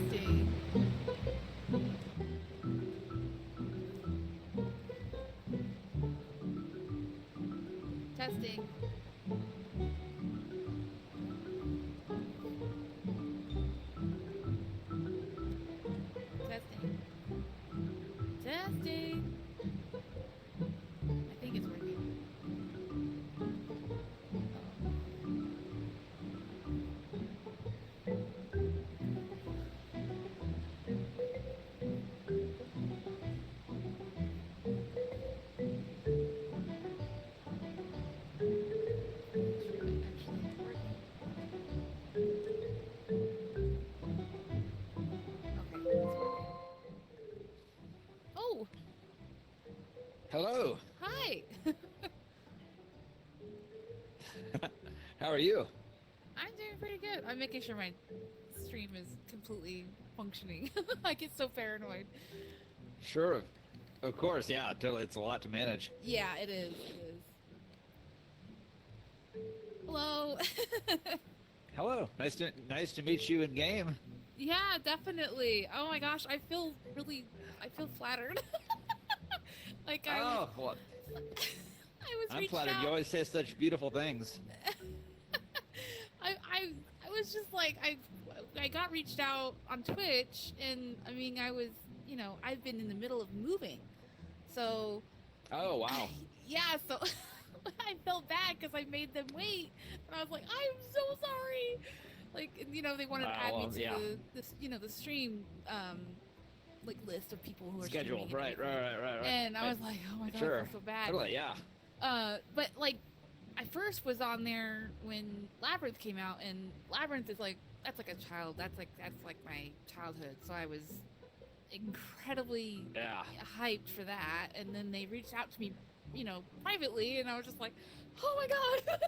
Testing. Testing. Testing. Testing. I think it's working. Oh, Hello. hi. How are you? I'm doing pretty good. I'm making sure my stream is completely functioning. I get so paranoid. Sure. Of course. Yeah. Totally. It's a lot to manage. Yeah, it is. It is. Hello. Hello. Nice to meet you in game. Yeah, definitely. Oh my gosh, I feel flattered. Like Oh, well, I was I'm reached flattered. out. You always say such beautiful things. I was just like I got reached out on Twitch, and I mean I've been in the middle of moving, so Oh, wow. yeah, so I felt bad because I made them wait, and I was like, I'm so sorry. Like, they wanted to add me Well, to yeah. the stream like list of people who are Schedule. streaming and Right. everything. Right. And I was like, oh my god, I Sure. feel so bad. Totally. Yeah. But like, I first was on there when Labyrinth came out, and Labyrinth is like that's like a child. That's like my childhood. So I was incredibly Yeah. hyped for that. And then they reached out to me, privately, and I was just like, oh my god,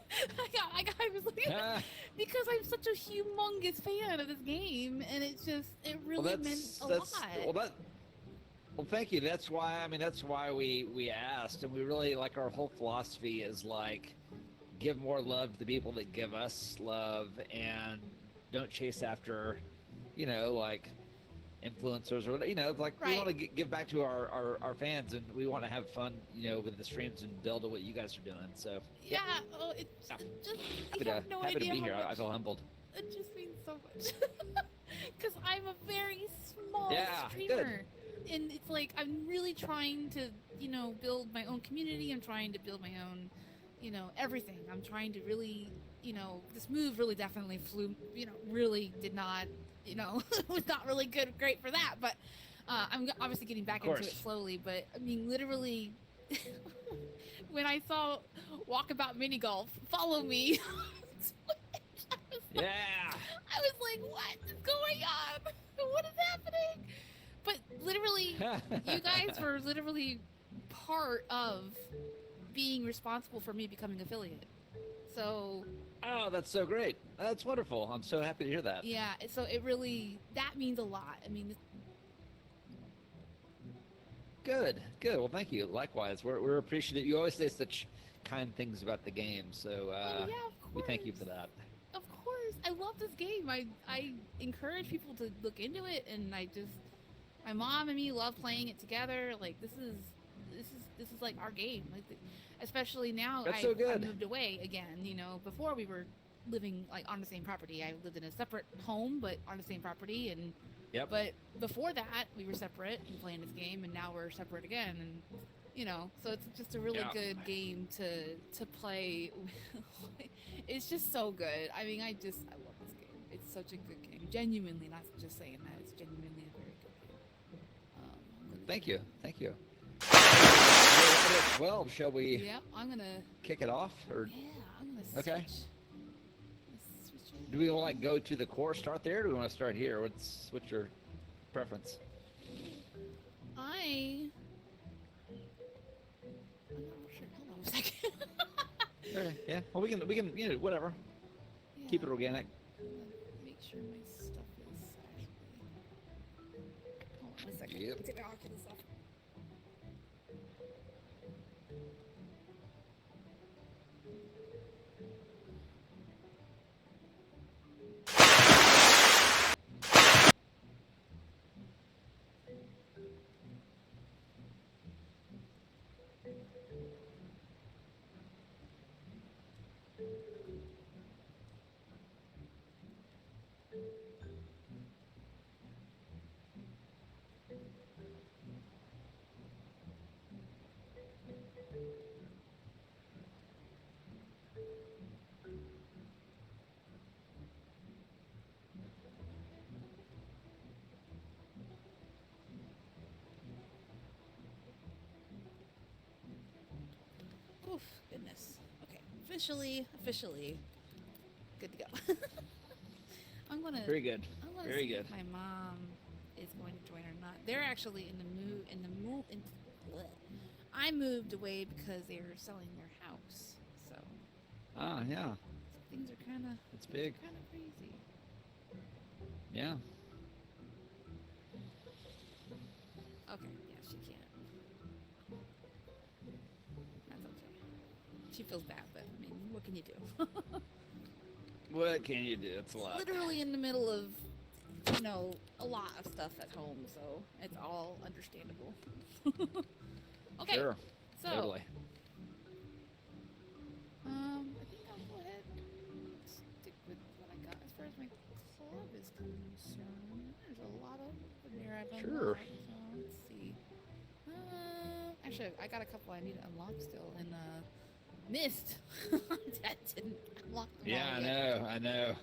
I was like, Ah, because I'm such a humongous fan of this game, and it really meant a lot. Well, thank you. That's why. I mean, that's why we asked, and we really like our whole philosophy is like give more love to the people that give us love, and don't chase after, like influencers or like we Right. want to give back to our fans, and we want to have fun, with the streams and build on what you guys are doing. So Yeah. Oh, it Yeah. just happy you to have no happy to idea be how here. I much feel humbled. it just means so much. Because I'm a very small Yeah, streamer. And it's like, I'm really trying to, build my own community. I'm trying to build my own, everything. I'm trying to really, this move really definitely flew, really did not, was not really great for that. But I'm obviously getting back into it slowly. But I mean, literally, when I saw Walkabout Mini Golf follow me, Yeah. I was like, what is going on? What is happening? But literally, you guys were literally part of being responsible for me becoming affiliate. So Oh, that's so great. That's wonderful. I'm so happy to hear that. yeah, so that means a lot. I mean, Good. Well, thank you. Likewise, we're appreciative. You always say such kind things about the game, so oh yeah, of we course. thank you for that. Of course, I love this game. I encourage people to look into it, and my mom and me love playing it together. Like this is like our game. Like especially now That's I so good. moved away again. Before we were living like on the same property. I lived in a separate home, but on the same property. And Yep. but before that, we were separate and playing this game, and now we're separate again. And so it's just a really Yeah. good game to play. It's just so good. I mean, I love this game. It's such a good game. Genuinely, not just saying that. It's genuinely a very good game. Thank you. Well, shall we Yeah, I'm gonna. kick it off, or Yeah, I'm gonna Okay. switch. do we want to go to the core, start there, or do we want to start here? What's your preference? I'm not sure. Hold on a second. Okay, yeah. Well, we can whatever. Yeah, Keep it organic. I'm gonna make sure my stuff is actually. Hold on a second. Yep. Take my Oculus off. Oof, goodness. Okay, officially, good to go. I'm gonna, Very good. I'm gonna Very see good. if my mom is going to join or not. They're actually bleh. I moved away because they were selling their house, so Ah, yeah. things are It's big. kind of crazy. Yeah. Okay, yeah, she can't. That's okay. She feels bad, but I mean, what can you do? What can you do? It's a lot. Literally in the middle of, a lot of stuff at home, so it's all understandable. Okay, Sure. so Totally. I think I'll go ahead and stick with what I got as far as my club is concerned. There's a lot of them here I've Sure. unlocked, so let's see. Actually, I got a couple I need to unlock still, and missed. That didn't unlock them Yeah, all I yet. know. I know.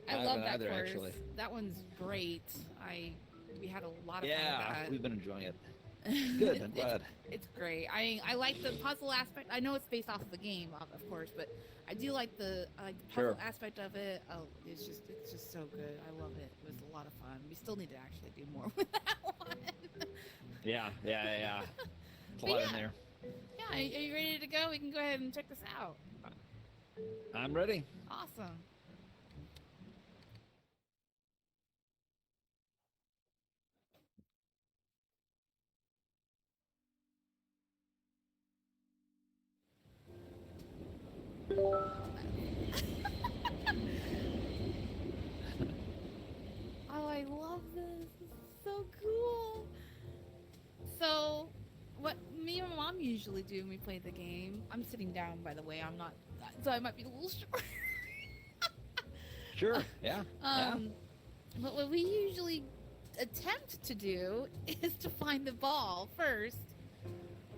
I I love haven't that either, course. actually. That one's great. We had a lot of fun Yeah, with we've been enjoying it. that. Good. I'm glad. It's great. I like the puzzle aspect. I know it's based off of the game, of course, but I like the puzzle Sure. aspect of it. Oh, it's just so good. I love it. It was a lot of fun. We still need to actually do more with that one. Yeah. Yeah. Yeah. Yeah. It's a But lot yeah, in there. yeah. Are you ready to go? We can go ahead and check this out. I'm ready. Awesome. Oh, I love this. This is so cool. So, what me and my mom usually do when we play the game, I'm sitting down, by the way. I'm not, so I might be a little short. Sure. Yeah. Yeah. um, but what we usually attempt to do is to find the ball first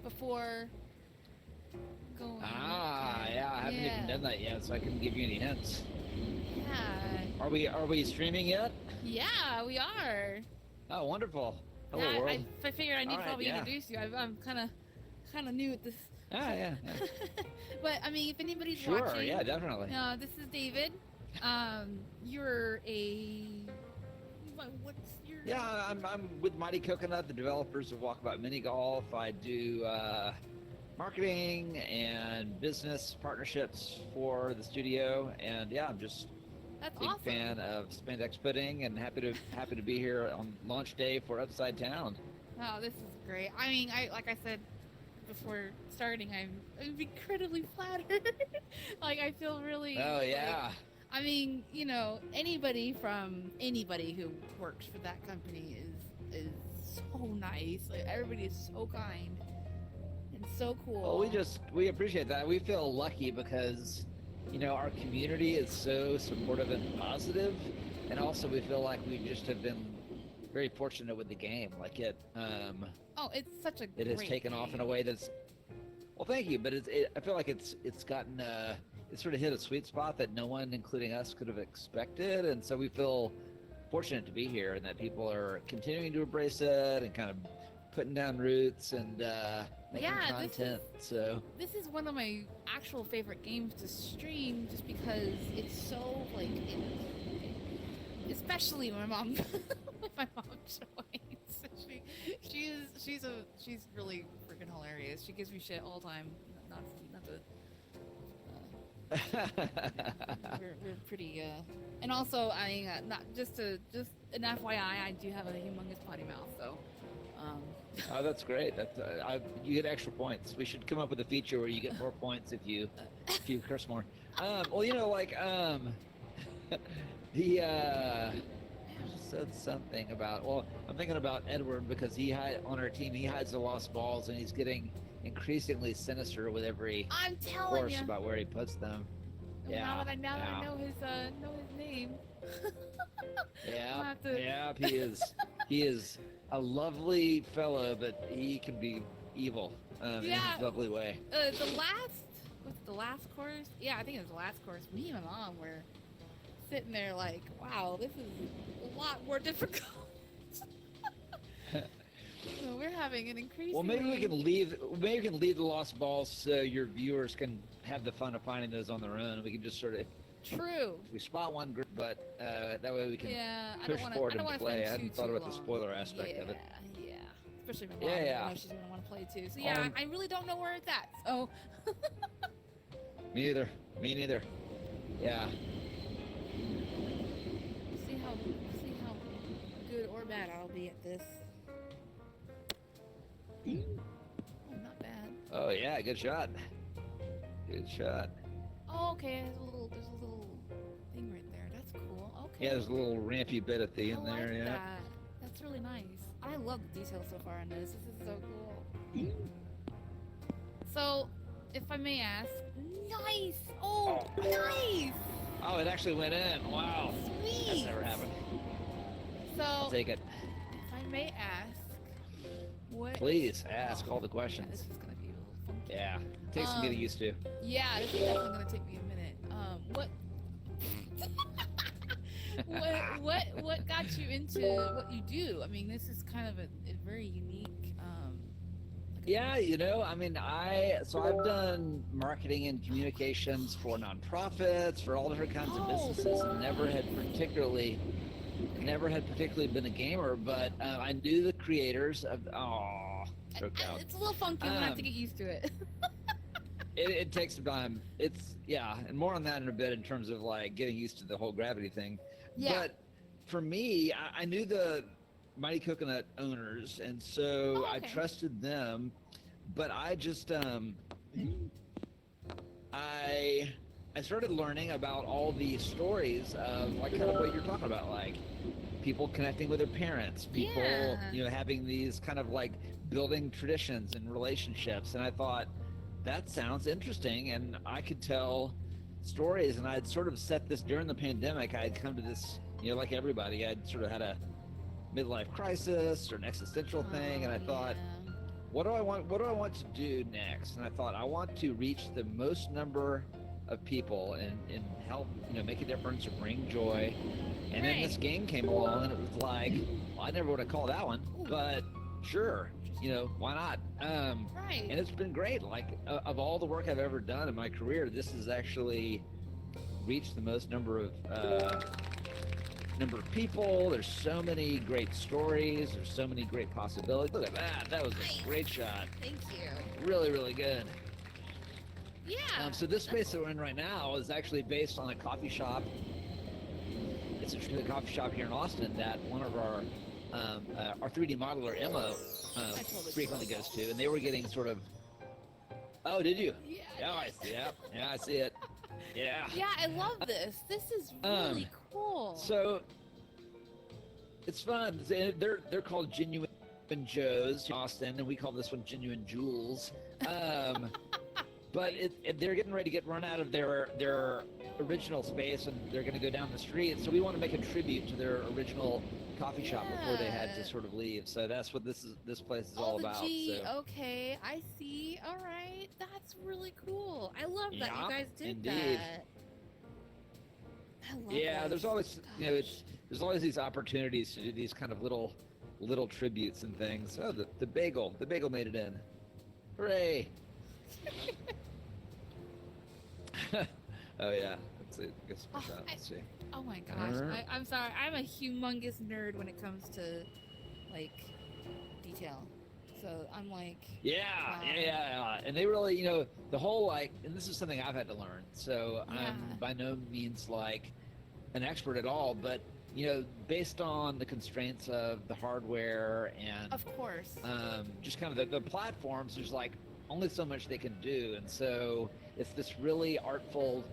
before going. Ah, yeah. I haven't even done that yet, so I couldn't give you any hints. Yeah. Are we streaming yet? Yeah, we are. Oh, wonderful. Hello, Yeah, world. I figured I need All to right, probably yeah. introduce you. I'm kind of new at this. Ah, yeah. Yeah. But I mean, if anybody's Sure. watching, Yeah, definitely. this is David. You're a what's your Yeah, I'm with Mighty Coconut, the developers of Walkabout Mini Golf. I do marketing and business partnerships for the studio, and yeah, I'm just That's a big awesome. fan of spandex pudding, and happy to be here on launch day for Upside Town. Oh, this is great. I mean, like I said before starting, I'm incredibly flattered. Like I feel really. Oh like, yeah, I mean, anybody who works for that company is so nice. Like, everybody is so kind and so cool. well, we appreciate that. We feel lucky because our community is so supportive and positive, and also we feel like we just have been very fortunate with the game. Like Oh, it's such a it has great taken off in a game. way that's well, thank you, but I feel like it's gotten it sort of hit a sweet spot that no one, including us, could have expected, and so we feel fortunate to be here and that people are continuing to embrace it and kind of putting down roots and making Yeah, content. So this is one of my actual favorite games to stream, just because it's so like, especially when my mom joins. She's really freaking hilarious. She gives me shit all the time. Not to. We're pretty. And also, not just an FYI, I do have a humongous potty mouth, so. Um, oh, that's great. You get extra points. We should come up with a feature where you get more points if you curse more. Well, the I just said something about. Well, I'm thinking about Edward because on our team he hides the lost balls and he's getting increasingly sinister with every I'm telling course you. about where he puts them. Yeah. Now that I know his name. I'll Yeah. have to- Yeah. He is a lovely fellow, but he can be evil in Yeah. his lovely way. The last course? Yeah, I think it was the last course. Me and my mom were sitting there like, wow, this is a lot more difficult. No, we're having an increasingly. Well, maybe we can leave the lost balls so your viewers can have the fun of finding those on their own. We can just sort of True. we spot one group, but that way we can Yeah, I push don't want forward to. I and don't want to play. I spend hadn't too thought about long. the spoiler aspect yeah, of it. Yeah, especially my mom. Yeah. I know she's gonna want to play too. So yeah, Um, I really don't know where it's at. So. Me neither. Me neither. Yeah. See how good or bad I'll be at this. Oh, not bad. Oh yeah, good shot. Good shot. Oh, okay. There's a little thing right there. That's cool. Okay. Yeah, there's a little rampy bit at the I end there. like Yeah. that. That's really nice. I love the details so far on this. This is so cool. So, if I may ask, nice. Oh, nice. Oh, it actually went in. Wow. Sweet. That's never happened. So, I'll take it. if I may ask, what? Please ask all the Yeah, questions. this is gonna be a little funky. Yeah. Takes some getting used to. Yeah, this is definitely gonna take me a minute. What got you into what you do? I mean, this is kind of a very unique. Yeah, I mean, I've done marketing and communications for nonprofits, for all different kinds of businesses, and never had particularly been a gamer, but I knew the creators of. Oh, choked out. It's a little funky. I'm gonna have to get used to it. It takes some time. And more on that in a bit in terms of like getting used to the whole gravity thing. Yeah. But for me, I knew the Mighty Coconut owners, and so I trusted them. But I just I started learning about all the stories of like kind of what you're talking about, like people connecting with their parents, people having these kind of like building traditions and relationships, and I thought that sounds interesting, and I could tell stories. And I'd sort of set this during the pandemic. I'd come to this, like everybody, I'd sort of had a midlife crisis or an existential thing, and I thought, what do I want to do next? And I thought, I want to reach the most number of people and help, make a difference or bring joy. And then this game came along, and it was like, well, I never would have called that one, but sure, why not? Right. And it's been great. Like, of all the work I've ever done in my career, this has actually reached the most number of people. There's so many great stories. There's so many great possibilities. Look at that. That was a great shot. Thank you. Really, really good. Yeah. So this space that we're in right now is actually based on a coffee shop. It's a coffee shop here in Austin that one of our 3D modeler, Emma, frequently goes to. And they were getting sort of... Oh, did you? Yeah. I see it. Yeah. Yeah, I love this. This is really cool. So it's fun. They're called Genuine Joes in Austin, and we call this one Genuine Jewels. But they're getting ready to get run out of their original space, and they're going to go down the street. So we want to make a tribute to their original coffee shop before they had to sort of leave. So that's what this place is all about. Okay, I see. All right, that's really cool. I love that you guys did indeed. that. I love that. There's always there's always these opportunities to do these kind of little tributes and things. Oh, the bagel made it in. Hooray! Oh yeah, let's see. Let's see. Oh my gosh, I'm sorry. I'm a humongous nerd when it comes to like detail. So I'm like, yeah. And they really, the whole like, and this is something I've had to learn. So I'm by no means like an expert at all, but based on the constraints of the hardware and of course, just kind of the platforms, there's like only so much they can do, and so it's this really artful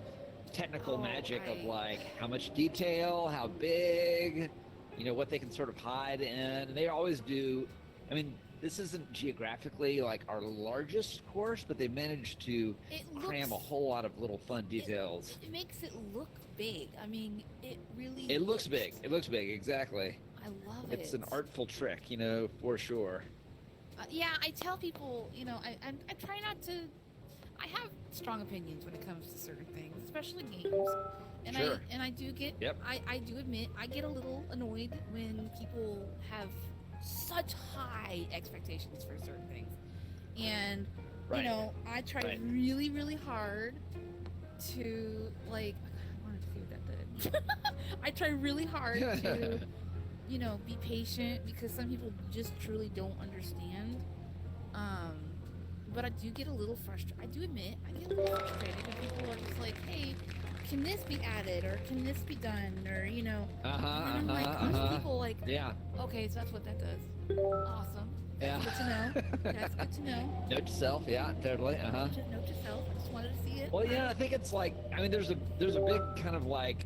technical magic of like how much detail, how big, what they can sort of hide in. And they always do. I mean, this isn't geographically like our largest course, but they managed to cram a whole lot of little fun details. It makes it look big. I mean, it really. It looks big. It looks big. Exactly. I love it. It's an artful trick, for sure. Yeah, I tell people, I try not to. I have strong opinions when it comes to certain things, especially games. And sure. I do get. I do admit I get a little annoyed when people have such high expectations for certain things, and Right. I try Right. really, really hard to like. I wanted to see what that did. I try really hard to be patient because some people just truly don't understand. Um, but I do get a little frustrated. I do admit I get a little frustrated when people are just like, "Hey, can this be added or can this be done?" Or and I'm like, most people like, Yeah. okay, so that's what that does. Awesome. Yeah. That's good to know. That's good to know. Note to self. Yeah, totally. Note to self. I just wanted to see it. Well, yeah, I think it's like, I mean, there's a big kind of like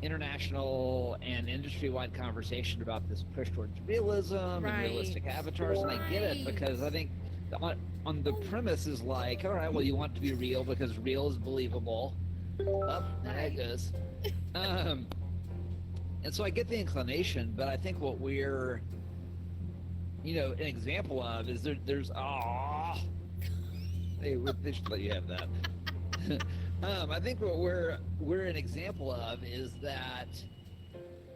international and industry-wide conversation about this push towards realism and Right. realistic avatars, and I get it because I think on the premise is like, all right, well, you want it to be real because real is believable. There it goes. And so I get the inclination, but I think what we're, an example of is there's they should let you have that. I think what we're an example of is that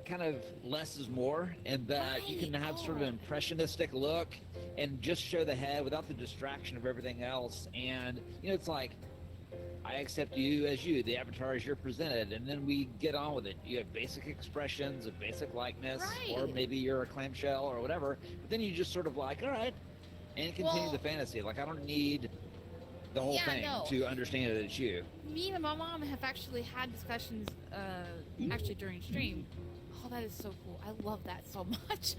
kind of less is more, and that you can have sort of an impressionistic look and just show the head without the distraction of everything else. And it's like, I accept you as you, the avatar as you're presented, and then we get on with it. You have basic expressions, a basic likeness, or maybe you're a clamshell or whatever, but then you just sort of like, all right, and continue the fantasy. Like, I don't need the whole thing to understand that it's you. Me and my mom have actually had discussions actually during stream. Oh, that is so cool. I love that so much.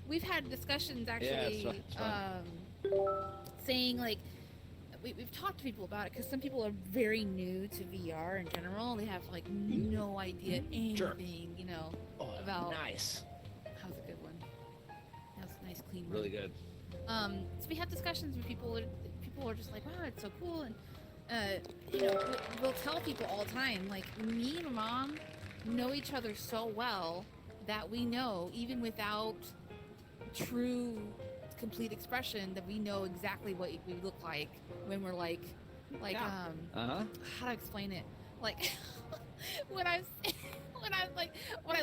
We've had discussions actually saying like, we've talked to people about it because some people are very new to VR in general. They have like no idea anything, about. Nice. That was a good one. That was a nice, clean one. Really good. So we have discussions with people. People are just like, wow, it's so cool, and we'll tell people all the time, like, me and my mom know each other so well that we know, even without true complete expression, that we know exactly what we look like when we're like how to explain it, like when I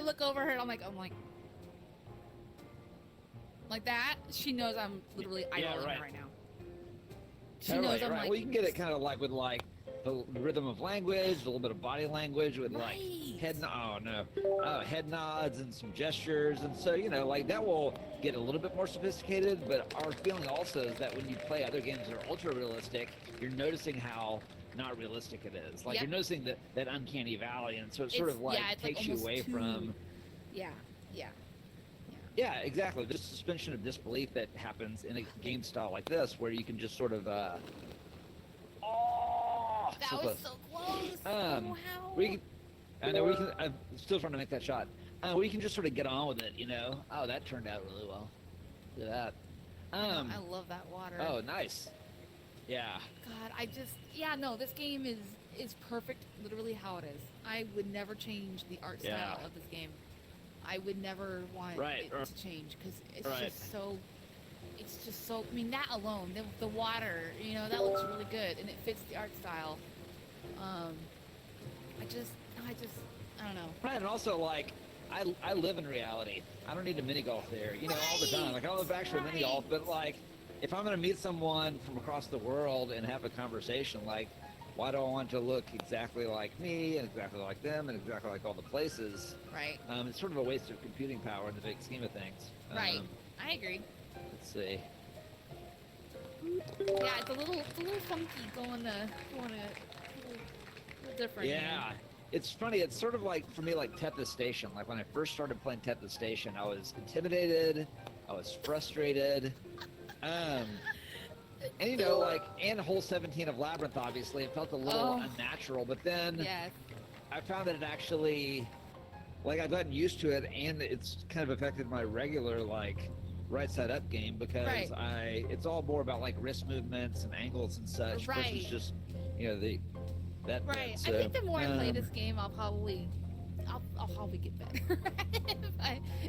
look over her, I'm like that, she knows I'm literally eyeballing her right now. She knows I'm like, well, you can get it kind of like with like the rhythm of language, a little bit of body language with like head nods and some gestures, and so like that will get a little bit more sophisticated. But our feeling also is that when you play other games that are ultra realistic, you're noticing how not realistic it is. Like you're noticing that uncanny valley, and so it sort of like takes like you away from. Yeah, exactly. This suspension of disbelief that happens in a game style like this, where you can just sort of, that was so close. Wow. I know we can. I'm still trying to make that shot. We can just sort of get on with it, Oh, that turned out really well. Look at that. I love that water. Oh, nice. Yeah. God, this game is perfect, literally how it is. I would never change the art style of this game. I would never want it to change because it's just so. I mean, that alone, the water, that looks really good and it fits the art style. I don't know. Right, and also like, I live in reality. I don't need a mini golf there, all the time. Like, I don't live actually mini golf, but like, if I'm gonna meet someone from across the world and have a conversation, like, why do I want to look exactly like me and exactly like them and exactly like all the places? Right. It's sort of a waste of computing power in the big scheme of things. Right. I agree. Let's see. Yeah, it's a little funky going a little different. Yeah. It's funny. It's sort of like, for me, like Tetris Station. Like, when I first started playing Tetris Station, I was intimidated. I was frustrated. And and hole 17 of Labyrinth, obviously, it felt a little unnatural, but then I found that it actually, like, I've gotten used to it, and it's kind of affected my regular, like, right side up game, because it's all more about, like, wrist movements and angles and such, versus just, that Right. So, I think the more I play this game, I'll probably get better.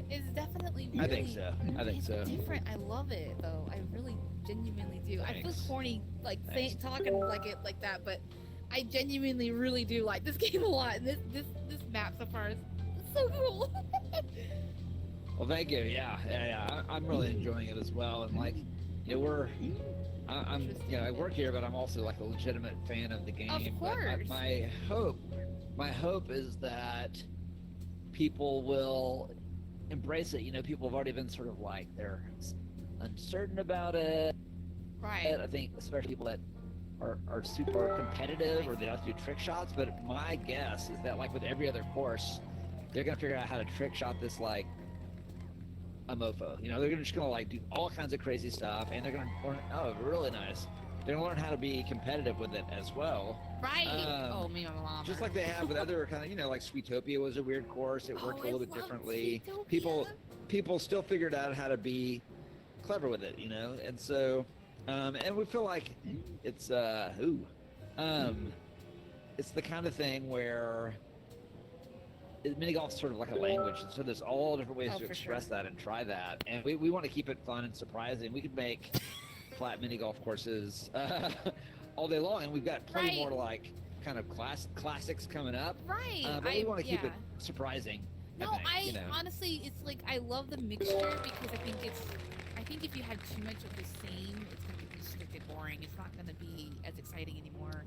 It's definitely really, I think so. It's different. I love it though. I really genuinely do. Thanks. I feel corny talking like it like that, but I genuinely really do like this game a lot. And this map so far is so cool. Well, thank you. Yeah. I'm really enjoying it as well. And like, I'm I work here, but I'm also like a legitimate fan of the game. Of But course. my hope is that people will embrace it. People have already been sort of like they're uncertain about it. Right. I think especially people that are super competitive or they have to do trick shots. But my guess is that like with every other course, they're gonna figure out how to trick shot this like a mofo. They're just gonna like do all kinds of crazy stuff, and they're gonna learn. Oh, really nice. They're gonna learn how to be competitive with it as well. Right. Oh, me and my mom. Just like they have with other kind of, like Sweetopia was a weird course. It worked a little bit differently. People still figured out how to be clever with it, and so, and we feel like it's it's the kind of thing where mini golf's sort of like a language, and so there's all different ways to express that and try that, and we want to keep it fun and surprising. We could make flat mini golf courses all day long, and we've got plenty more like kind of classics coming up. Right. But we want to keep it surprising. I honestly, it's like I love the mixture because I think if you had too much of the same, it's gonna get boring. It's not gonna be as exciting anymore.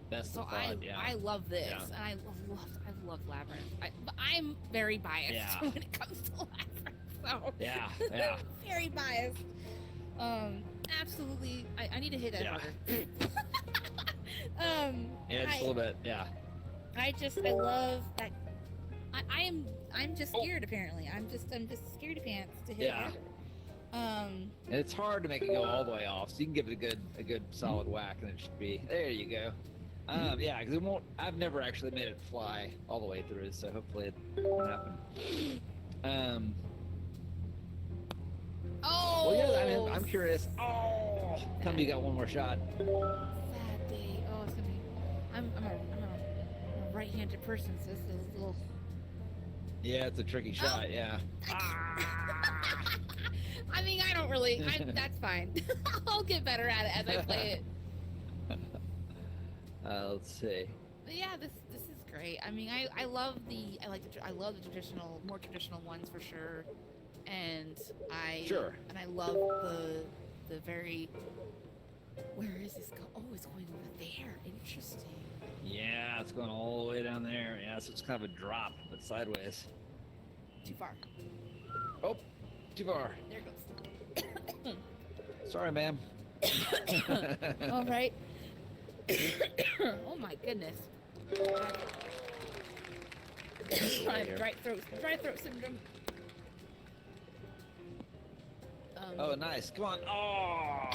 That's so the thought, I love this, yeah. and I love Labyrinth. But I'm very biased when it comes to Labyrinth. So yeah. very biased. Absolutely. I need to hit that harder. Yeah, just a little bit. Yeah. I love that. I'm just scared. Apparently, I'm just scaredy pants to hit it harder. And it's hard to make it go all the way off, so you can give it a good solid whack, and it should be there. You go. Yeah, because it won't. I've never actually made it fly all the way through, so hopefully it won't happen. Oh. Well, yeah. I mean, I'm curious. Oh, tell me you got one more shot. Bad day. Oh, it's gonna be. I'm a right-handed person, so this is a little. Yeah, it's a tricky shot. Yeah. I mean, I don't really. That's fine. I'll get better at it as I play it. Let's see. But yeah, this is great. I mean, I love the more traditional ones for sure, and I love the very. Where is this going? Oh, it's going over there. Interesting. Yeah, it's going all the way down there. Yeah, so it's kind of a drop, but sideways. Too far. Oh, too far. There it goes. Sorry, ma'am. All right. Oh my goodness. I have dry throat syndrome. Oh, nice. Come on. Oh.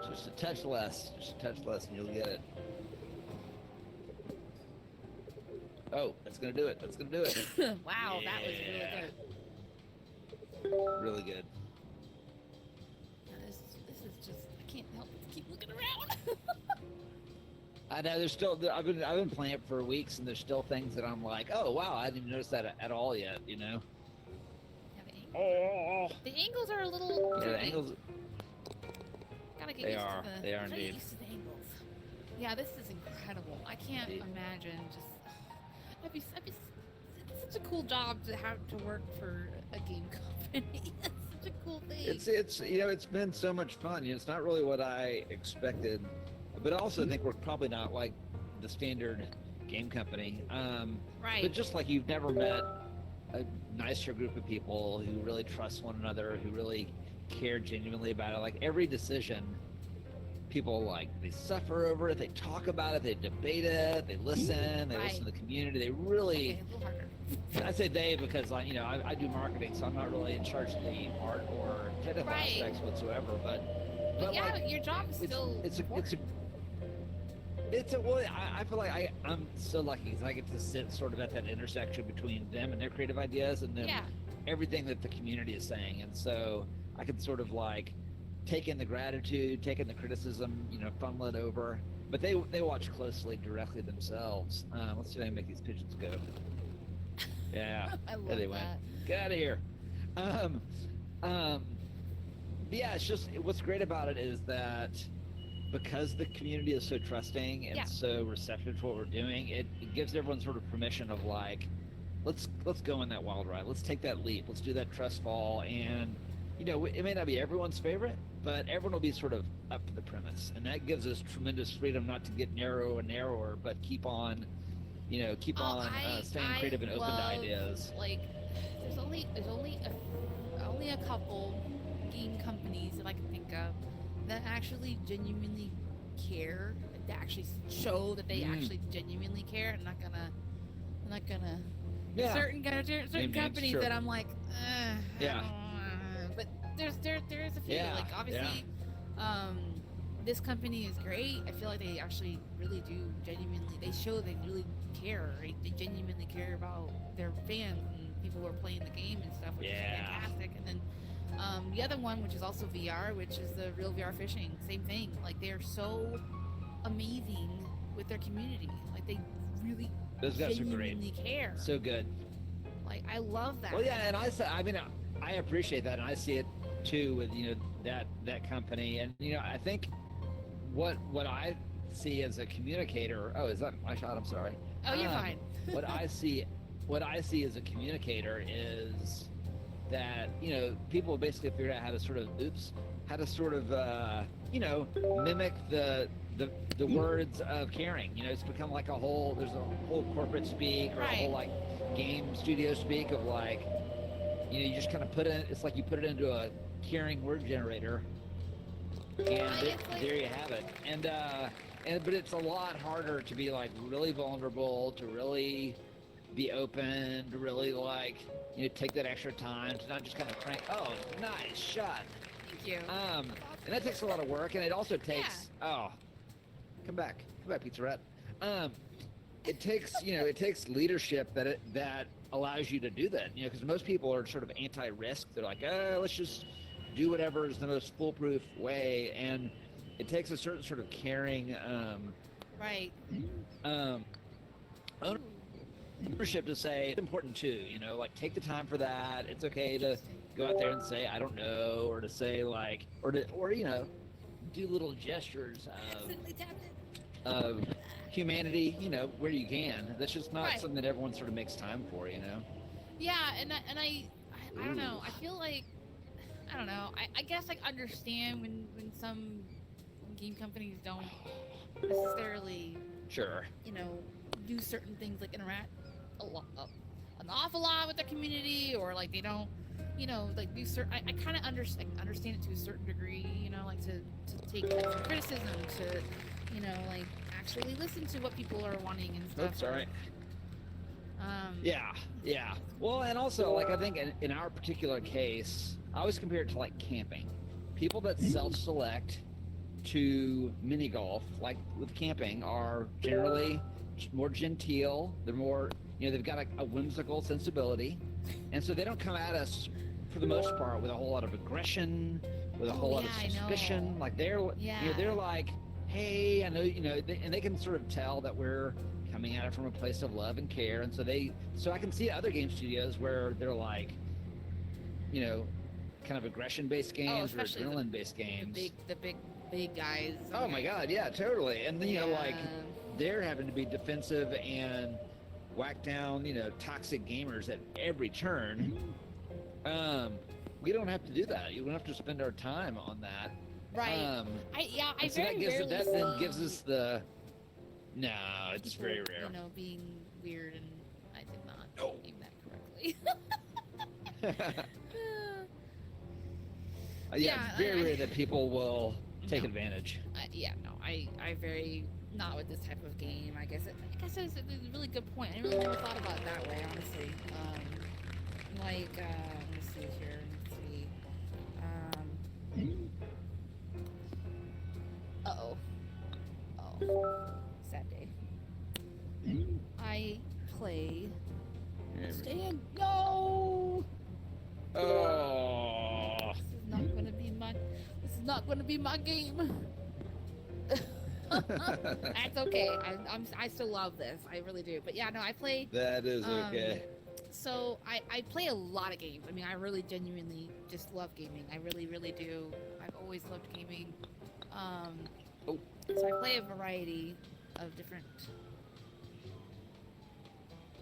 Just a touch less. And you'll get it. Oh, that's gonna do it. Wow, that was really good. Really good. This is just, I can't help but keep looking around. I know there's still. I've been playing it for weeks, and there's still things that I'm like, oh wow, I didn't even notice that at all yet. Yeah, the angles are a little. Yeah, the angles. Gotta get They used are. to the. They are gotta get indeed. used to the angles. Yeah, this is incredible. I can't imagine just. It's such a cool job to have to work for a game company. It's such a cool thing. It's it's been so much fun. It's not really what I expected, but I also think we're probably not like the standard game company. Right. But just like you've never met a nicer group of people who really trust one another, who really care genuinely about it. Like every decision, people like they suffer over it, they talk about it, they debate it, they listen, they listen to the community. They really. Okay, a little harder. I say they because like I do marketing, so I'm not really in charge of the art or technical aspects whatsoever. But yeah, like, your job is still. I feel like I'm so lucky because I get to sit sort of at that intersection between them and their creative ideas and then everything that the community is saying, and so I can sort of like take in the gratitude, take in the criticism, funnel it over. But they watch closely directly themselves. Let's see if I can make these pigeons go. Yeah, I love there they went. Get out of here. Yeah, it's just what's great about it is that because the community is so trusting and so receptive to what we're doing, it gives everyone sort of permission of like, let's go on that wild ride. Let's take that leap. Let's do that trust fall. And it may not be everyone's favorite, but everyone will be sort of up to the premise, and that gives us tremendous freedom not to get narrower and narrower, but keep on, keep Oh, on staying I creative and open to love, ideas. like, there's only a couple game companies that I can think of that actually genuinely care, that actually show that they Mm, actually genuinely care. I'm not gonna. yeah, Certain name names, companies sure. that I'm like, I Yeah, don't, but there is a few. yeah, Like, yeah, obviously, um, this company is great. I feel like they actually really do genuinely. They show they really care. Right? They genuinely care about their fans and people who are playing the game and stuff, which is yeah. fantastic. And then the other one, which is also VR, which is the Real VR Fishing, same thing. Like, they're so amazing with their community. Like, they really Those guys are great. genuinely care. So good. Like, I love that. Well, yeah, and I mean, I appreciate that, and I see it too with that company, and I think what I see as a communicator. Oh, is that my shot? I'm sorry. Oh, you're Um, fine. what I see, what I see as a communicator is that people basically figure out how to sort of how to sort of mimic the words of caring. It's become like there's a whole corporate speak or a Right. whole like game studio speak of like you just kind of put it. It's like you put it into a caring word generator, and It's like, there you have it. And but it's a lot harder to be like really vulnerable, to really be open, to really like take that extra time to not just kind of crank. Oh, nice shot. thank you. And that takes a lot of work, and it also Yeah. takes come back, Pizza Rat. It takes leadership that allows you to do that. Because most people are sort of anti-risk. They're like, let's just do whatever is the most foolproof way, and it takes a certain sort of caring Right. um, ownership to say it's important too. Like take the time for that. It's okay to Interesting. go out there and say I don't know, or to say like, or do little gestures Accidentally tapped it. of humanity. Where you can. That's just not Right. something that everyone sort of makes time for. Yeah, and I don't know. I feel like, I don't know. I guess I understand when some game companies don't necessarily, Sure. do certain things, like interact a lot, an awful lot with the community, or like they don't, like do certain. I kind of understand it to a certain degree, like to take some criticism, to, like actually listen to what people are wanting and stuff. Oops. All right. Yeah. Yeah. Well, and also, like, I think in our particular case, I always compare it to like camping. People that self-select to mini golf, like with camping, are generally more genteel. They're more, they've got a whimsical sensibility, and so they don't come at us for the most part with a whole lot of aggression, with a whole lot of I know. suspicion. Like they're like, hey, I know, and they can sort of tell that we're coming at it from a place of love and care, and so I can see other game studios where they're like, kind of aggression-based games or especially adrenaline-based games. The big guys. Oh my God, yeah, totally. And then, Yeah. like they're having to be defensive and whack down, toxic gamers at every turn. We don't have to do that. You don't have to spend our time on that. Right. I And so very that rarely then see gives us the. No, it's people, very rare. being weird, and I did not No. name that correctly. Yeah, Yeah, it's very rare that people will take No. advantage. I very not with this type of game. I guess it's a really good point. I really never thought about it that way, honestly. Let me see here. Uh-oh. Oh. Sad day. I play. Stan. No. Oh. This is not gonna be my. This is not gonna be my game. That's okay. I still love this. I really do. But yeah, no, I play. That is okay. So I play a lot of games. I mean, I really genuinely just love gaming. I really, really do. I've always loved gaming. So I play a variety of different.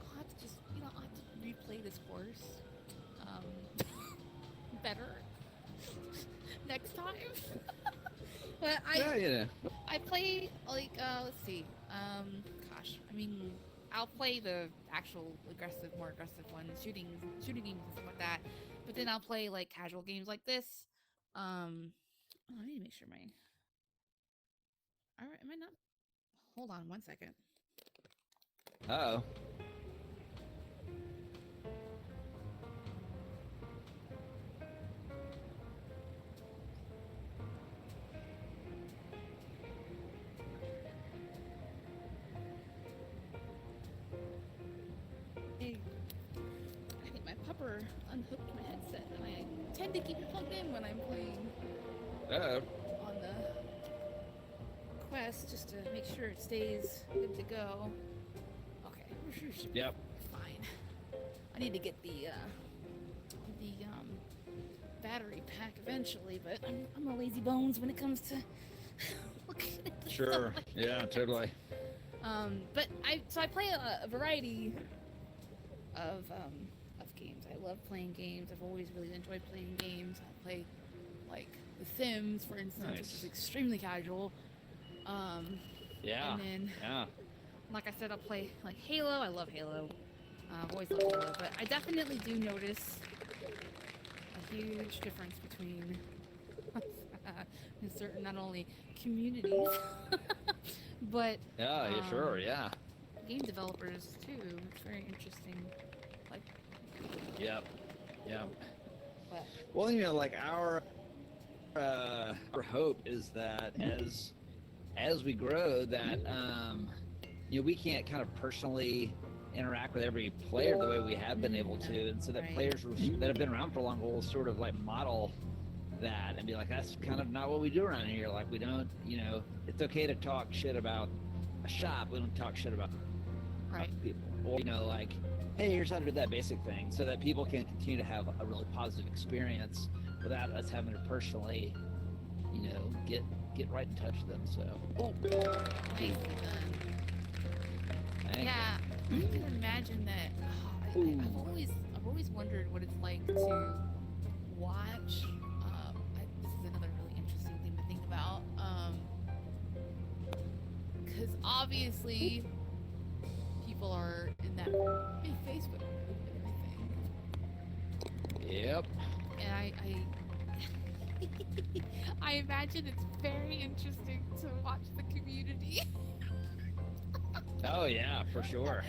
I'll have to just, play this course better next time. But I play like let's see. Gosh, I mean, I'll play the actual more aggressive ones, shooting games and stuff like that. But then I'll play like casual games like this. I need to make sure my. All right, am I not? Hold on 1 second. Oh. I think my pupper unhooked my headset, and I tend to keep it plugged in when I'm playing on the Quest, just to make sure it stays good to go. Okay, Yep. Fine. I need to get the battery pack eventually, but I'm a lazy bones when it comes to looking at the Sure. stuff. Yeah, totally. But I play a variety of games. I love playing games. I've always really enjoyed playing games. I play like The Sims, for instance, which is extremely casual. Yeah. And then, yeah. like I said, I'll play like Halo. I love Halo. I've always loved Halo, but I definitely do notice a huge difference between certain not only communities, but sure, yeah. game developers too. It's very interesting. Like, Yep. but Well, you know, like our hope is that as we grow, that you know, we can't kind of personally interact with every player the way we have been able to, and so that players that have been around for long will sort of like model that and be like, that's kind of not what we do around here. Like, we don't, you know, it's okay to talk shit about a shop, we don't talk shit about people, or, you know, like, hey, here's how to do that basic thing, so that people can continue to have a really positive experience without us having to personally, you know, get right in touch with them. So yeah, I can imagine that. I've always wondered what it's like to watch. This is another really interesting thing to think about. Because obviously, people are in that big Facebook group and everything. Yep. And I imagine it's very interesting to watch the community. Oh yeah, for sure.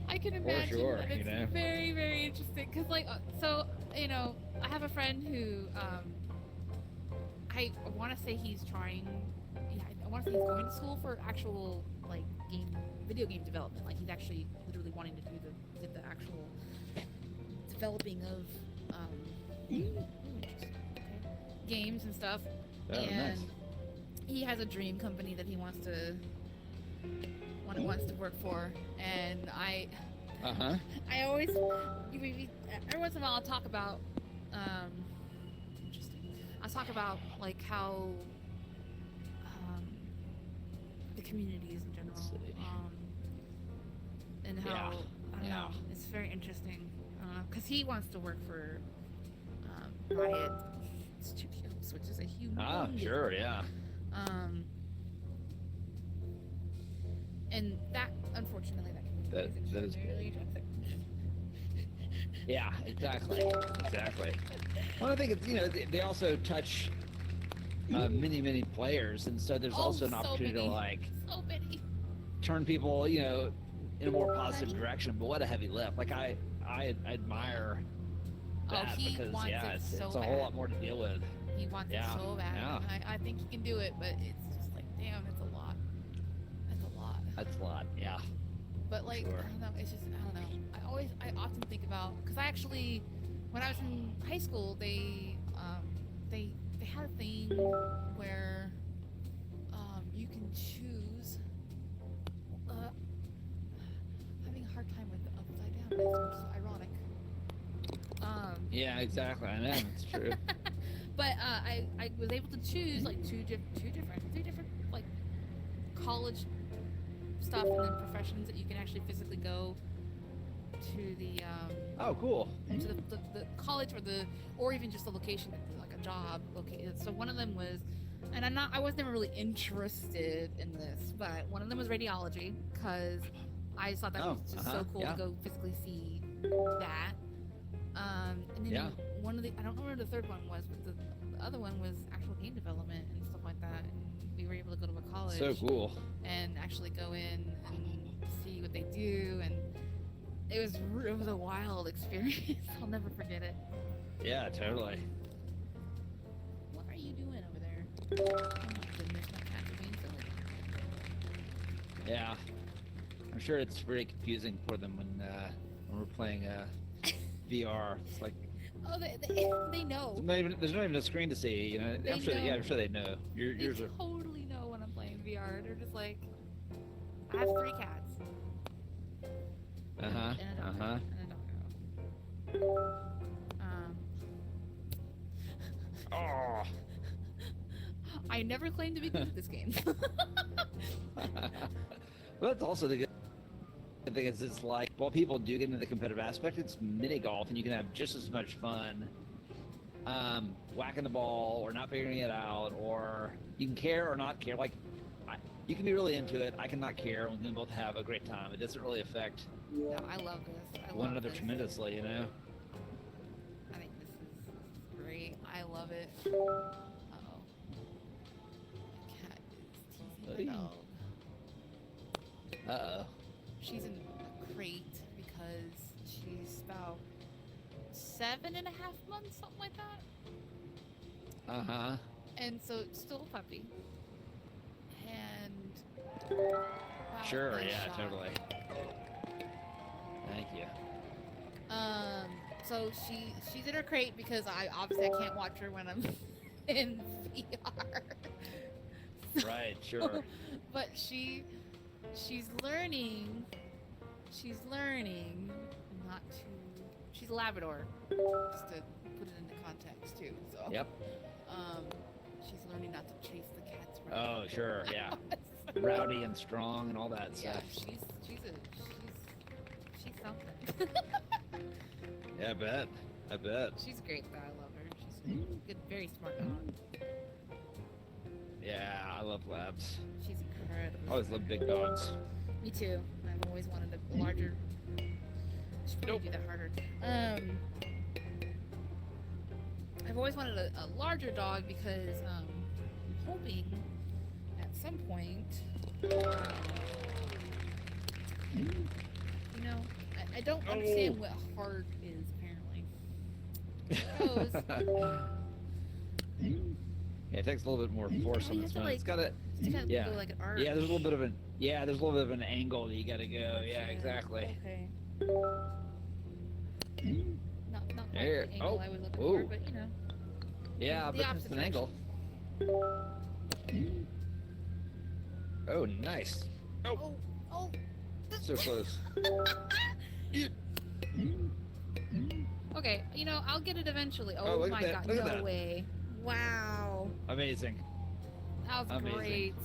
I can imagine that it's you know? very, very interesting. Cause like, so, you know, I have a friend who, I want to say he's trying, I want to say he's going to school for actual, like, video game development. Like, he's actually literally wanting to do the actual developing of, games and stuff. Oh, and nice. he has a dream company that he wants to work for, and I always, every once in a while I'll talk about like how the communities in general, and how I don't know, it's very interesting, because he wants to work for Riot Studios, which is a huge sure, yeah. And that, unfortunately, that is really toxic. Yeah, exactly. Well, I think it's, you know, they also touch many players, and so there's also an opportunity to like turn people, you know, in a more positive direction. But what a heavy lift! Like I admire that, because it's a whole lot more to deal with. He wants it so bad. Yeah. I think he can do it, but it's just like, damn, it's a lot. That's a lot, yeah. But like, sure. I don't know. It's just, I don't know. I often think about, because I actually, when I was in high school, they had a thing where you can choose. Having a hard time with the upside down, which is ironic. Yeah, exactly. I know, it's true. But I was able to choose like three different like college stuff and then professions that you can actually physically go to the Oh, cool. to the college or even just the location, like a job location. So one of them was, and I was never really interested in this, but one of them was radiology because I just thought that was just so cool to go physically see that. And then one of the, I don't know where the third one was, but the other one was actual game development and stuff like that. And we were able to go to a college. So cool. And actually go in and see what they do, and it was a wild experience. I'll never forget it. Yeah, totally. What are you doing over there? Oh my goodness, my cat is being silly. Yeah, I'm sure it's very confusing for them when we're playing VR. It's like Oh, they know. there's not even a screen to see. You know, I'm sure. Yeah, I'm sure they know. Yours They are. totally know when I'm playing VR. They're just like, I have 3 cats. Uh huh. And a Uh dog. huh. And a doggo. Oh. I never claimed to be good at this game. Well, that's also the good thing is it's like, while people do get into the competitive aspect, it's mini golf, and you can have just as much fun whacking the ball or not figuring it out, or you can care or not care. Like, you can be really into it. I can not care. We can both have a great time. It doesn't really affect No, I love this. one another tremendously, you know? I think this is great. I love it. Uh-oh. My cat is teasing my dog. Uh-oh. She's in a crate because she's about 7.5 months, something like that. Uh-huh. And so it's still a puppy. And wow, Sure, nice yeah, shot. totally. Thank you. So she's in her crate because I can't watch her when I'm in VR. Right, sure. But she's learning not to. She's a Labrador, just to put it into context too. So Yep. she's learning not to chase the cats around. Oh, sure, yeah. Rowdy and strong and all that Yeah, stuff. she's something. Yeah, I bet. She's great though. I love her. She's a good, very smart dog. Yeah, I love labs. She's I incredible. always love big dogs. Me too. I've always wanted a larger. Should probably do that harder. I've always wanted a larger dog because I'm hoping at some point, you know, I don't understand what hard is apparently. Because Yeah, it takes a little bit more force Oh, on you this have to, one. like, It's got a to kind of Yeah. go like an arc. there's a little bit of an angle that you got to go. Yeah, Gotcha. exactly. Okay. Not quite There. the angle Oh. I was looking for, Ooh. but you know. Yeah, The but it's opposite an angle. Oh, nice. Oh, oh. So close. Okay, you know, I'll get it eventually. Oh, Oh, look at my that, god, look at no that. way. Wow. Amazing. That was Amazing. great.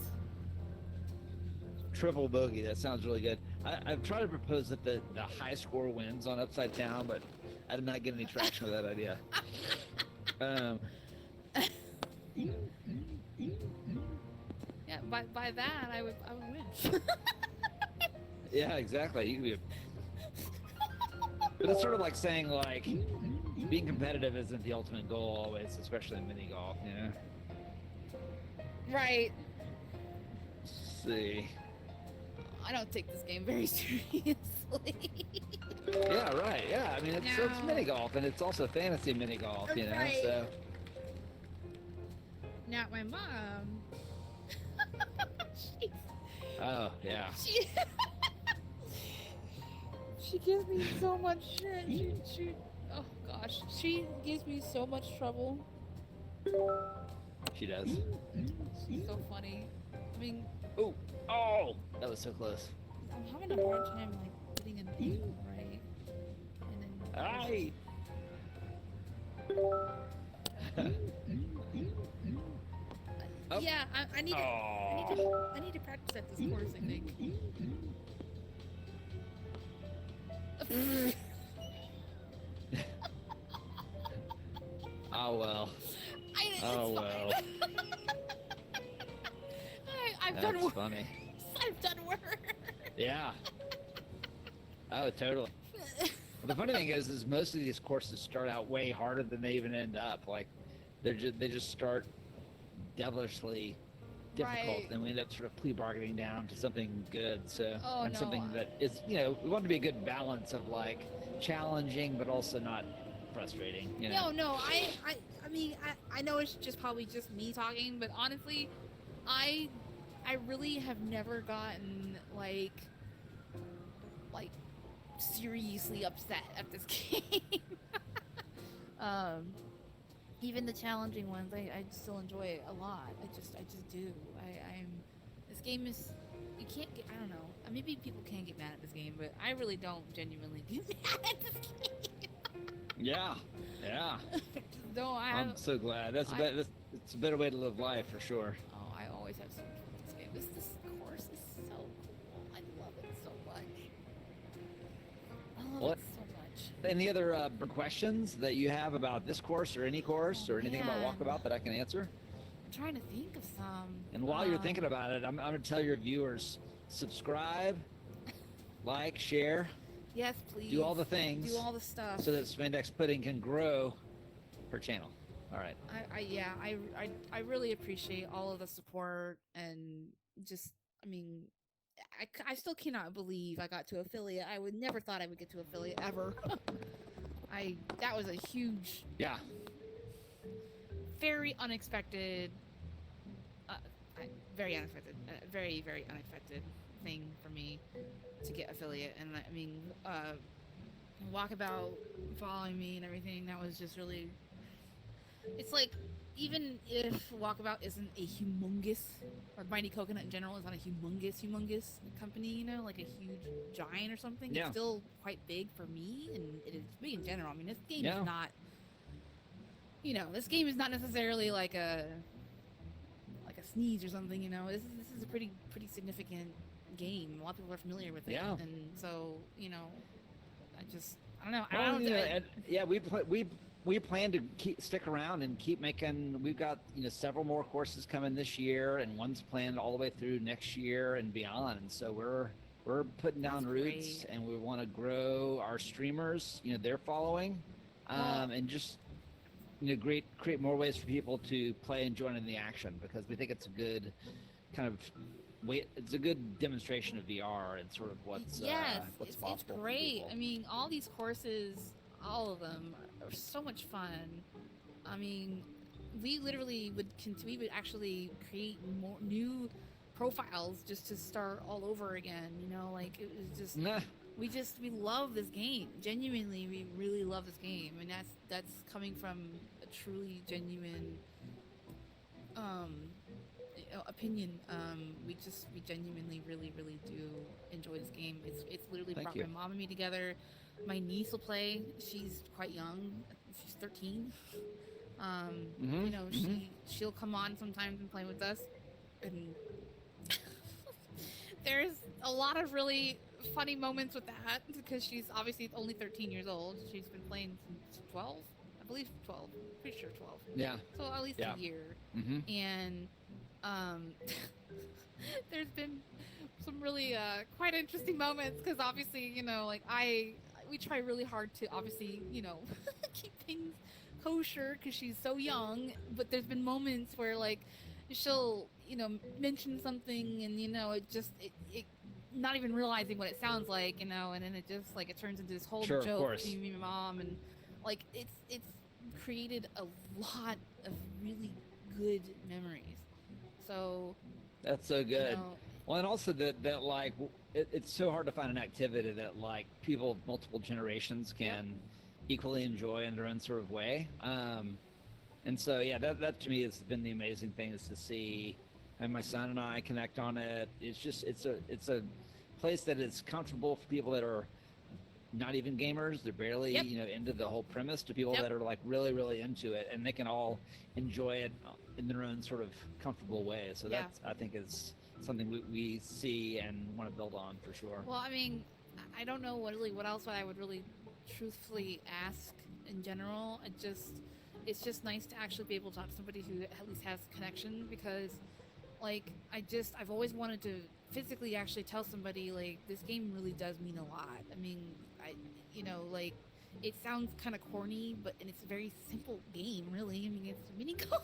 Triple bogey. That sounds really good. I've tried to propose that the high score wins on Upside Down, but I did not get any traction with that idea. Yeah, by that I would win. Yeah, exactly. You could be but it's sort of like saying, like, being competitive isn't the ultimate goal always, especially in mini golf, you know? Right. Let's see. I don't take this game very seriously. Yeah, right. Yeah, I mean, it's No. mini golf, and it's also fantasy mini golf, you know? Right. So, Now my mom. she, oh, yeah. she, she gives me so much shit. She oh gosh, she gives me so much trouble. She does. She's so funny. I mean, Oh! That was so close. I'm having a hard time like getting an angle right, and then. Aye! Up. Yeah, I need to. Oh. I need to practice at this course. I think. Oh well. It's Oh well. fine. I've done That's worse. funny. I've done worse. Yeah. Oh, totally. Well, the funny thing is most of these courses start out way harder than they even end up. Like, they just start devilishly difficult, Right. and we end up sort of plea bargaining down to something good. So, Oh and no. something that is, we want to be a good balance of like challenging, but also not frustrating. No. I mean, I know it's just probably just me talking, but honestly, I, I really have never gotten like seriously upset at this game. um, Even the challenging ones, I still enjoy it a lot. I just do. I'm. This game is. You can't get. I don't know. Maybe people can get mad at this game, but I really don't genuinely get mad at this game. Yeah. Yeah. No, I have. I'm so glad. I, It's a better way to live life for sure. oh, I always have so much fun with this game. This course is so cool. I love it so much. I love Well, it so much. any other questions that you have about this course or any course Oh or anything about man, Walkabout that I can answer? I'm trying to think of some. And while you're thinking about it, I'm going to tell your viewers, subscribe, like, share, Yes, please. do all the things Do all the stuff. so that Spandex Pudding can grow her channel. All right. I really appreciate all of the support and just, I mean, I still cannot believe I got to affiliate. I would never thought I would get to affiliate ever. That was a huge, Yeah. very unexpected, uh, very unexpected, very very unexpected thing for me to get affiliate. And I mean, Walkabout following me and everything. That was just really. It's like, even if Walkabout isn't a humongous, or Mighty Coconut in general is not a humongous company, like a huge giant or something, Yeah. it's still quite big for me, and it is big in general. I mean, this game Yeah. is not, this game is not necessarily like a sneeze or something. This is a pretty significant game. A lot of people are familiar with it, Yeah. and so I don't know. Well, I don't. and, yeah, we plan to stick around and keep making. We've got several more courses coming this year, and one's planned all the way through next year and beyond. And so we're putting down That's roots, great. and we want to grow our streamers, their following, Well, and just create more ways for people to play and join in the action, because we think it's a good kind of way. It's a good demonstration of VR and sort of what's yes, what's it's possible for great. people. I mean, all these courses, all of them, are so much fun. I mean, we literally we would actually create more new profiles just to start all over again. Like, it was just Nah. we love this game. Genuinely, we really love this game, and that's coming from a truly genuine opinion. We genuinely really do enjoy this game. It's literally Thank brought you. my mom and me together. My niece will play. She's quite young. She's 13. She'll come on sometimes and play with us, and there's a lot of really funny moments with that, because she's obviously only 13 years old. She's been playing since 12, I believe 12. Pretty sure 12. Yeah. So at least Yeah. a year. Mm-hmm. And there's been some really quite interesting moments, because obviously, we try really hard to obviously, keep things kosher because she's so young. But there's been moments where, like, she'll mention something, and it not even realizing what it sounds like, and then it just, like, it turns into this whole Sure, of joke course. between me and my mom, and like it's created a lot of really good memories. So That's so good. you know, Well, and also that like it's so hard to find an activity that like people of multiple generations can equally enjoy in their own sort of way. And so yeah, that to me has been the amazing thing, is to see, and my son and I connect on it. It's a place that is comfortable for people that are not even gamers. They're barely into the whole premise, to people that are like really into it, and they can all enjoy it in their own sort of comfortable way. So that's, I think, is something we see and want to build on for sure. well, I mean, I don't know what else I would really truthfully ask in general. It's just nice to actually be able to talk to somebody who at least has connection, because like I've always wanted to physically actually tell somebody like this game really does mean a lot. I mean, I like it sounds kind of corny, but and it's a very simple game, really. I mean, it's a mini golf,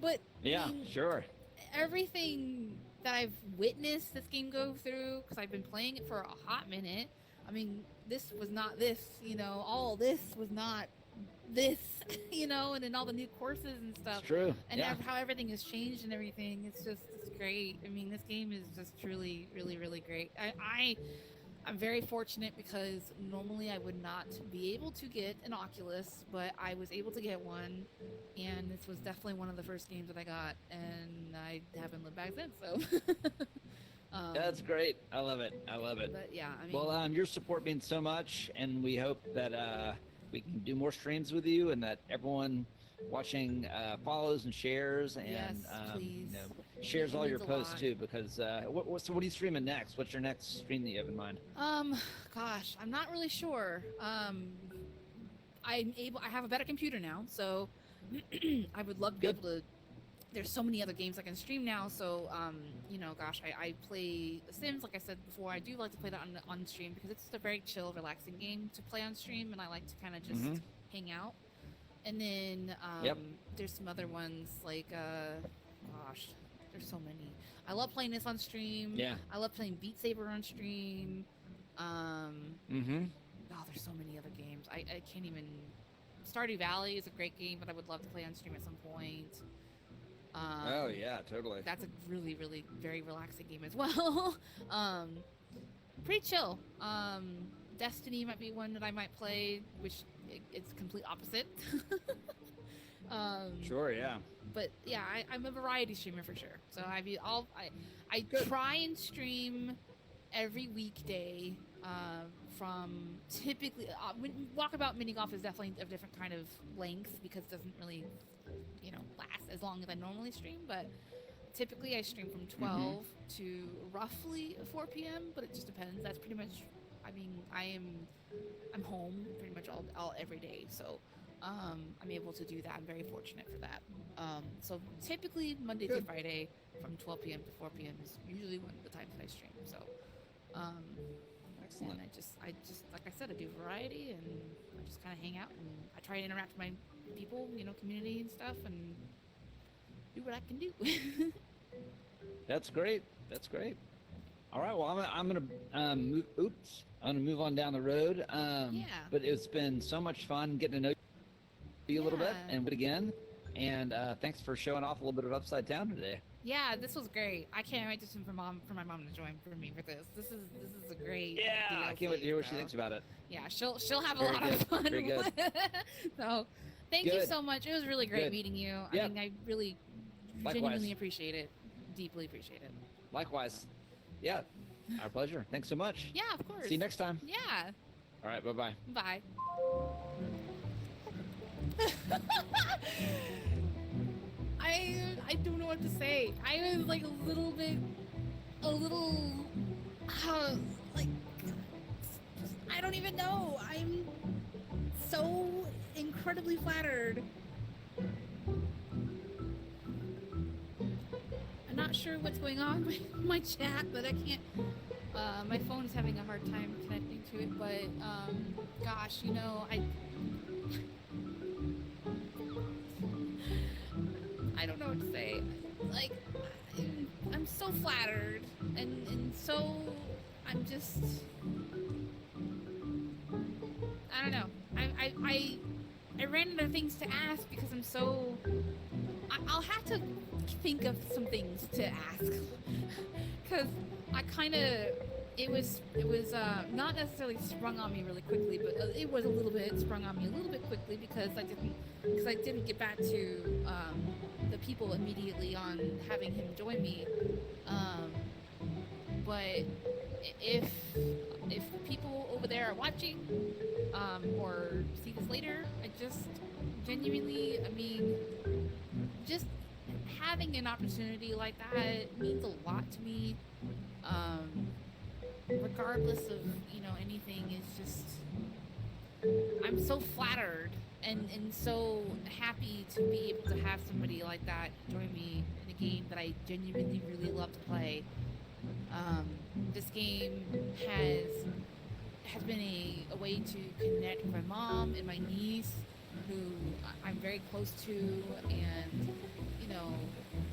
but I Yeah, mean, sure. everything that I've witnessed this game go through, because I've been playing it for a hot minute. I mean, this was not this, all this was not this, and then all the new courses and It's stuff, true. and Yeah. how everything has changed and everything. It's great. I mean, this game is just truly, really, really great. I'm very fortunate because normally I would not be able to get an Oculus, but I was able to get one, and this was definitely one of the first games that I got, and I haven't looked back since. So, That's great. I love it. I love it. but yeah, I mean, Well, your support means so much, and we hope that we can do more streams with you, and that everyone watching follows and shares, and yes, please. shares It all your means a posts lot. too. Because so what are you streaming next? What's your next stream that you have in mind? Gosh, I'm not really sure. I have a better computer now, so I would love to be Good. able to. There's so many other games I can stream now, so gosh, I play Sims, like I said before. I do like to play that on stream because it's just a very chill, relaxing game to play on stream, and I like to kind of just Mhm. hang out. And then Yep. there's some other ones like gosh, there's so many. I love playing this on stream. Yeah. I love playing Beat Saber on stream. Mm-hmm. Oh, there's so many other games. I can't even. Stardew Valley is a great game, but I would love to play on stream at some point. Oh yeah, totally. That's a really, really very relaxing game as well. Pretty chill. Destiny might be one that I might play, which it's complete opposite. Sure. Yeah. But yeah, I'm a variety streamer for sure. So I Good. try and stream every weekday. From typically Walkabout mini golf is definitely a different kind of length because it doesn't really last as long as I normally stream, but typically I stream from 12 to roughly 4 p.m., but it just depends. That's pretty much, I mean, I'm home pretty much all every day, so I'm able to do that. I'm very fortunate for that. So typically Monday through Friday from 12 p.m. to 4 p.m. is usually one of the times that I stream. So Excellent. and I just like I said, I do variety, and I just kind of hang out, and I try to interact with my people, community and stuff, and do what I can do. That's great. That's great. All right. Well, I'm gonna move. Oops. I'm gonna move on down the road. Yeah. But it's been so much fun getting to know you a little bit, Yeah. and again. And thanks for showing off a little bit of Upside Down today. Yeah, this was great. I can't wait for my mom to join for me for this. This is a great. Yeah, I can't wait to hear what she so. thinks about it. Yeah, she'll have a Very lot good. of fun. Very good. So, thank you Good. so much. It was really great Good. meeting you. Yeah. I mean, I really Likewise. genuinely appreciate it. Deeply appreciate it. Likewise. Yeah. Our pleasure. Thanks so much. Yeah, of course. See you next time. Yeah. All right. Bye-bye. Bye. I don't know what to say. I was like a little, like, I don't even know. I'm so incredibly flattered. I'm not sure what's going on with my chat, but I can't. My phone is having a hard time connecting to it, but gosh, I don't know what to say. Like, I'm so flattered, and so I'm just, I don't know. I ran out of things to ask because I'm so. I'll have to think of some things to ask because I kind of. It was not necessarily sprung on me really quickly, but it was a little bit sprung on me a little bit quickly because I didn't get back to the people immediately on having him join me. But if people over there are watching or see this later, I just genuinely, I mean, just having an opportunity like that means a lot to me. regardless of anything, is just I'm so flattered and so happy to be able to have somebody like that join me in a game that I genuinely really love to play. This game has been a way to connect with my mom and my niece, who I'm very close to, and you know,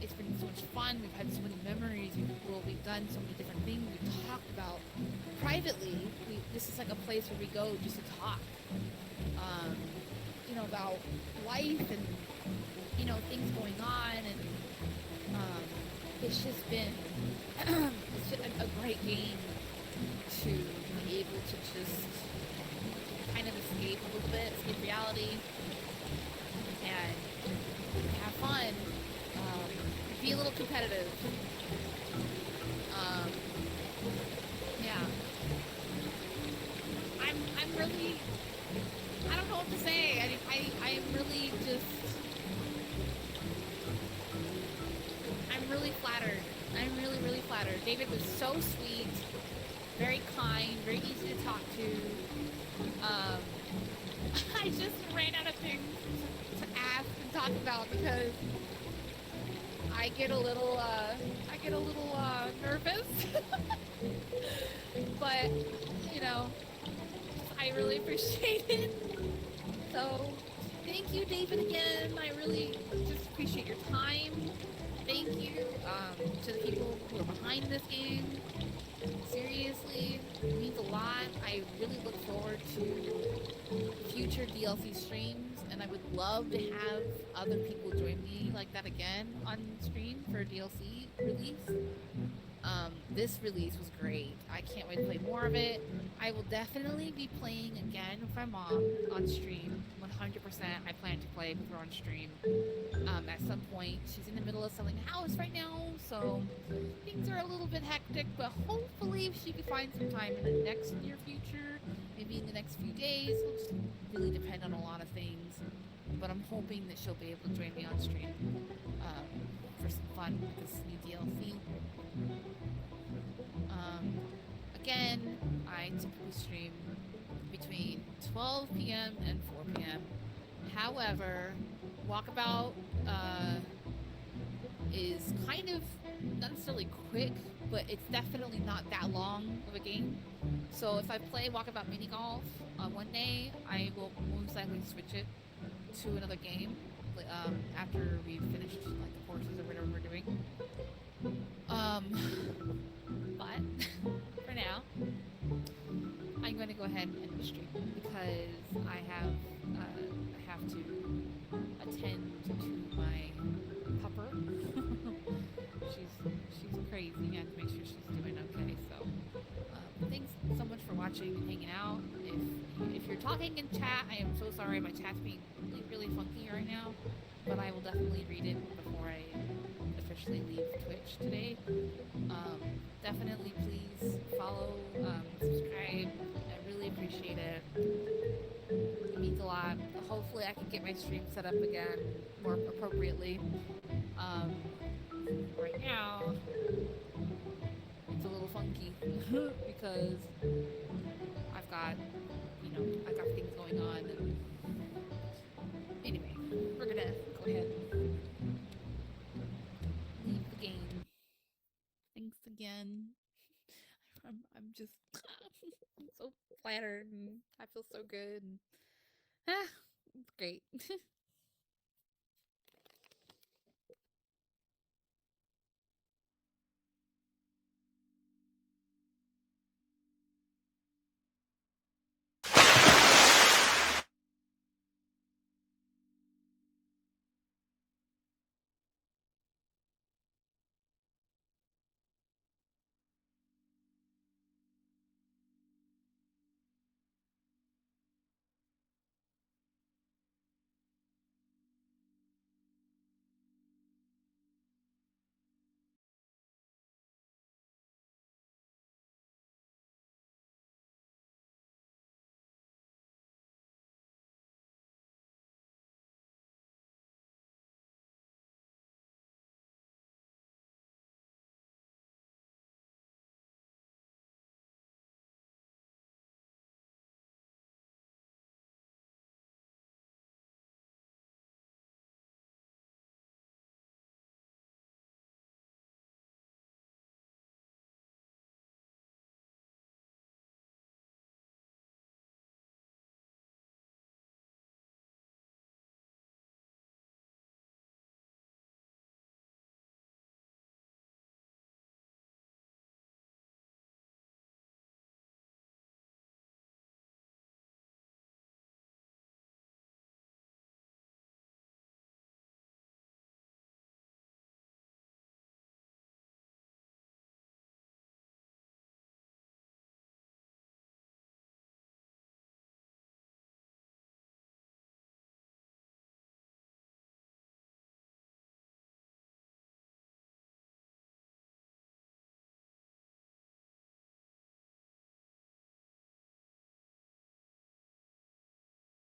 it's been so much fun. We've had so many memories. We've done so many different things. We've talked about privately. This is like a place where we go just to talk, um, about life and things going on, and it's just been it's just a great game to be able to just kind of escape a little bit, escape reality, and have fun. Um, be a little competitive. Um, yeah, I'm really I don't know what to say. I'm really just I'm really flattered. I'm really really flattered. David was so sweet, very kind, very easy to talk to. Um, I just ran out of things to ask and talk about because I get a little nervous. But you know, I really appreciate it. So thank you, David, again. I really just appreciate your time. Thank you to the people who are behind this game. Seriously, it means a lot. I really look forward to future DLC streams, and I would love to have other people join me like that again on stream for a DLC release. This release was great. I can't wait to play more of it. I will definitely be playing again with my mom on stream. 100%. I plan to play with her on stream at some point. She's in the middle of selling a house right now, so things are a little bit hectic, but hopefully she could find some time in the next near future, maybe in the next few days. It'll just really depend on a lot of things, but I'm hoping that she'll be able to join me on stream for some fun with this new DLC. Again, I typically stream between 12 p.m. and 4 p.m. However, Walkabout is kind of not necessarily quick, but it's definitely not that long of a game. So if I play Walkabout Mini Golf one day, I will most likely switch it to another game after we've finished like the courses or whatever we're doing. Um, but for now, I'm going to go ahead and end the stream because I have to attend to my pupper. she's crazy. I have to make sure she's doing okay. So thanks so much for watching and hanging out. If you're talking in chat, I am so sorry. My chat's being really, really funky right now, but I will definitely read it before I officially leave Twitch today. Definitely please follow, subscribe. I really appreciate it. It means a lot. Hopefully I can get my stream set up again more appropriately. Right now, it's a little funky because I've got things going on. And anyway, we're gonna go ahead and leave the game. Thanks again. I'm just I'm so flattered and I feel so good. And, it's great.